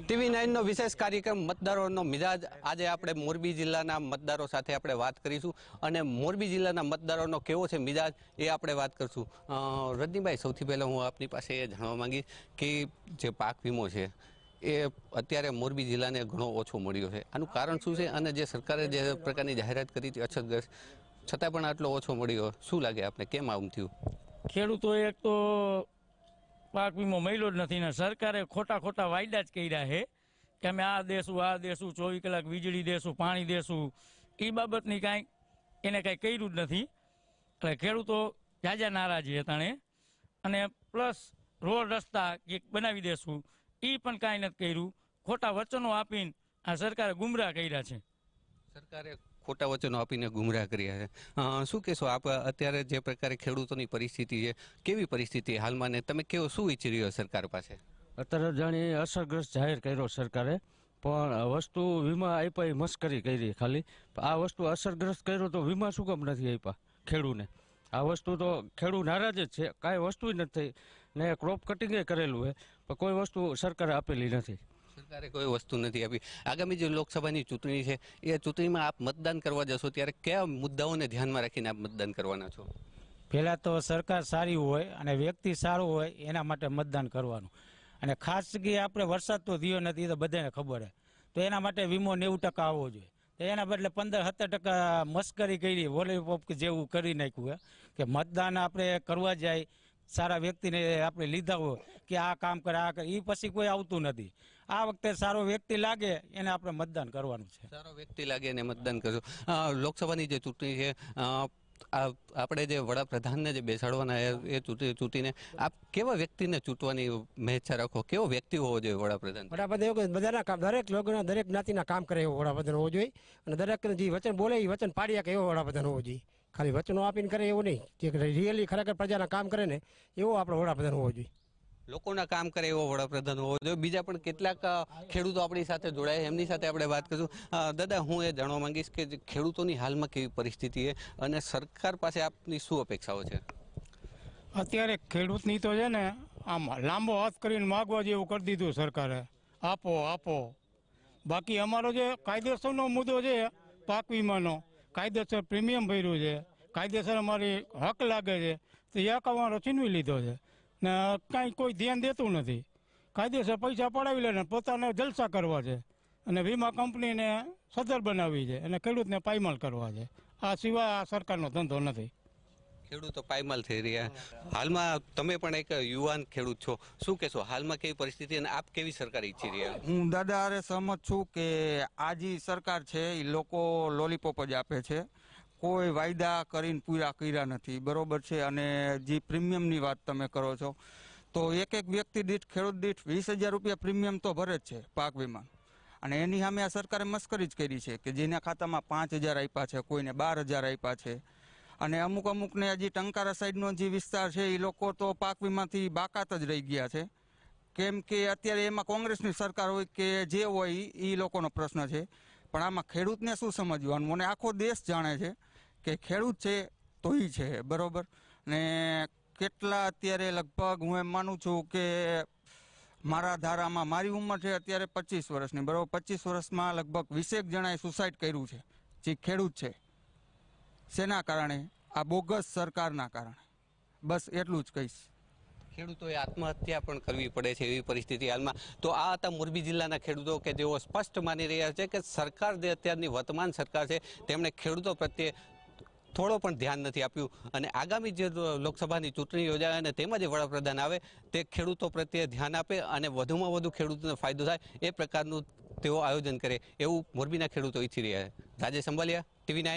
TV9 નો વિશેષ કાર્યક્રમ મતદારોનો મિજાજ આજે આપણે મોરબી જિલ્લાના મતદારો સાથે આપણે વાત કરીશું અને મોરબી જિલ્લાના મતદારોનો કેવો છે મિજાજ એ આપણે વાત કરશું। રજનીભાઈ, સૌથી પહેલા હું આપની પાસે એ જાણવા માંગીશ કે જે પાક વીમો છે એ અત્યારે મોરબી જિલ્લાને ઘણો ઓછો મળ્યો છે, આનું કારણ શું છે અને જે સરકારે જે પ્રકારની જાહેરાત કરી હતી અછતગ્રસ્ત છતાં પણ આટલો ઓછો મળ્યો, શું લાગે આપને, કેમ આમ થયું? ખેડૂતો એક તો પાક વીમો મળ્યો જ નથી ને સરકારે ખોટા વાયદા જ કર્યા છે કે અમે આ દેશું 24 કલાક વીજળી દેશું, પાણી દેશું, એ બાબતની કાંઈ એને કાંઈ કર્યું જ નથી। એટલે ખેડૂતો જાજા નારાજી હતા ને, અને પ્લસ રોડ રસ્તા એક બનાવી દેશું એ પણ કાંઈ નથી કર્યું। ખોટા વચનો આપીને આ સરકારે ગુમરાહ કર્યા છે। સરકારે ખોટા વચનો આપીને ગુમરાહ કર્યા છે। શું કહેશો આપ, અત્યારે જે પ્રકારે ખેડૂતોની પરિસ્થિતિ છે, કેવી પરિસ્થિતિ હાલમાં ને તમે કેવો શું ઈચ્છી રહ્યો સરકાર પાસે? અત્યારે જાણી અસરગ્રસ્ત જાહેર કર્યો સરકારે, પણ વસ્તુ વીમા આપ્યા એ મસ્કરી કરી ખાલી। આ વસ્તુ અસરગ્રસ્ત કર્યો તો વીમા શું કામ નથી આપ્યા ખેડૂને? આ વસ્તુ તો ખેડૂત નારાજ જ છે, કાંઈ વસ્તુ જ નથી ને ક્રોપ કટિંગે કરેલું છે પણ કોઈ વસ્તુ સરકારે આપેલી નથી। સરકારે કોઈ વસ્તુ નથી આપી। આગામી જે લોકસભાની ચૂંટણી છે એ ચૂંટણીમાં આપ મતદાન કરવા જશો ત્યારે કયા મુદ્દાઓને ધ્યાનમાં રાખીને આપ મતદાન કરવાના છો? પહેલાં તો સરકાર સારી હોય અને વ્યક્તિ સારું હોય એના માટે મતદાન કરવાનું, અને ખાસ કે આપણે વરસાદ તો થયો નથી તો બધાને ખબર છે, તો એના માટે વીમો 90% આવવો જોઈએ। તો એના બદલે 15-17% મસ્કરી કરી, વોલીપોપ જેવું કરી નાખ્યું કે મતદાન આપણે કરવા જાય, સારા વ્યક્તિને આપણે લીધા હોય કે આ કામ કરે આ કરે, એ પછી કોઈ આવતું નથી। આ વખતે સારો વ્યક્તિ લાગે એને આપણે મતદાન કરવાનું છે। સારો વ્યક્તિ લાગે એને મતદાન કરજો। લોકસભાની જે ચૂંટણી છે, આપણે જે વડાપ્રધાનને જે બેસાડવાના એ ચૂંટીને આપ કેવા વ્યક્તિને ચૂંટવાની મેચ્છા રાખો? કેવો વ્યક્તિ હોવો જોઈએ વડાપ્રધાન? વડાપ્રધાન એવું બધાના કામ, દરેક લોકોના દરેક જ્ઞાતિના કામ કરે એવો વડાપ્રધાન હોવો જોઈએ, અને દરેક જે વચન બોલે એ વચન પાડી શકે એવો વડાપ્રધાન હોવો જોઈએ। ખાલી વચનો આપીને કરે એવું નહીં, જે રિયલી ખરેખર પ્રજાના કામ કરે ને એવો આપણો વડાપ્રધાન હોવો જોઈએ। લોકોના કામ કરે એવો વડાપ્રધાન હોવો જોઈએ। બીજા પણ કેટલાક ખેડૂતો આપણી સાથે જોડાય, એમની સાથે આપણે વાત કરીશું। દાદા, હું એ જાણવા માંગીશ કે ખેડૂતોની હાલમાં કેવી પરિસ્થિતિ છે અને સરકાર પાસે આપની શું અપેક્ષાઓ છે? અત્યારે ખેડૂતની તો છે ને આમ લાંબો હાથ કરીને માગવા જેવું કરી દીધું સરકારે, આપો। બાકી અમારો જે કાયદેસરનો મુદ્દો છે પાક વીમાનો, કાયદેસર પ્રીમિયમ ભર્યું છે, કાયદેસર અમારી હક લાગે છે, તો એ હક અમારો છીનવી લીધો છે ને કાંઈ કોઈ ધ્યાન દેતું નથી। કાયદેસર પૈસા પડાવી લે ને પોતાને જલસા કરવા છે, અને વીમા કંપનીને સદર બનાવવી છે અને ખેડૂતને પાયમાલ કરવા છે। આ સિવાય આ સરકારનો ધંધો નથી। ખેડૂતો પાયમાલ થઈ રહ્યા। હાલમાં તમે પણ એક યુવાન ખેડૂત છો, શું કહેશો હાલમાં કેવી પરિસ્થિતિ અને આપ કેવી સરકાર ઈચ્છી રહ્યા? હું દાદા હારે સહમત છું કે આ જે સરકાર છે એ લોકો લોલીપોપ જ આપે છે, કોઈ વાયદા કરીને પૂરા કર્યા નથી, બરોબર છે। અને જે પ્રીમિયમની વાત તમે કરો છો તો એક વ્યક્તિ દીઠ, ખેડૂત દીઠ 20,000 રૂપિયા પ્રીમિયમ તો ભરે જ છે પાક વીમા, અને એની સામે આ સરકારે મસ્કરી જ કરી છે કે જેના ખાતામાં 5,000 આપ્યા છે, કોઈને 12,000 આપ્યા છે, અને અમુકને હજી ટંકારા સાઈડનો જે વિસ્તાર છે એ લોકો તો પાક વીમાથી બાકાત જ રહી ગયા છે, કેમ કે અત્યારે એમાં કોંગ્રેસની સરકાર હોય કે જે હોય એ લોકોનો પ્રશ્ન છે, પણ આમાં ખેડૂતને શું સમજવાનું? અને આખો દેશ જાણે છે કે ખેડૂત છે તો એ છે, બરોબર ને? કેટલા અત્યારે લગભગ હું એમ માનું છું કે મારા ધારામાં, મારી ઉંમર છે અત્યારે 25 વર્ષની, બરોબર, 25 વર્ષમાં લગભગ 20 જણાએ સુસાઇડ કર્યું છે જે ખેડૂત છે। શેના કારણે? આ બોગસ સરકારના કારણે। બસ એટલું જ કહીશ। ખેડૂતોએ આત્મહત્યા પણ કરવી પડે છે એવી પરિસ્થિતિ હાલમાં। તો આ હતા મોરબી જિલ્લાના ખેડૂતો કે જેઓ સ્પષ્ટ માની રહ્યા છે કે સરકાર જે અત્યારની વર્તમાન સરકાર છે તેમણે ખેડૂતો પ્રત્યે થોડો પણ ધ્યાન નથી આપ્યું, અને આગામી જે લોકસભાની ચૂંટણી યોજાય અને તેમાં જે વડાપ્રધાન આવે તે ખેડૂતો પ્રત્યે ધ્યાન આપે અને વધુમાં વધુ ખેડૂતોને ફાયદો થાય એ પ્રકારનું તેઓ આયોજન કરે એવું મોરબીના ખેડૂતો ઈચ્છી રહ્યા છે। રાજેશ અંબાલિયા, TV9।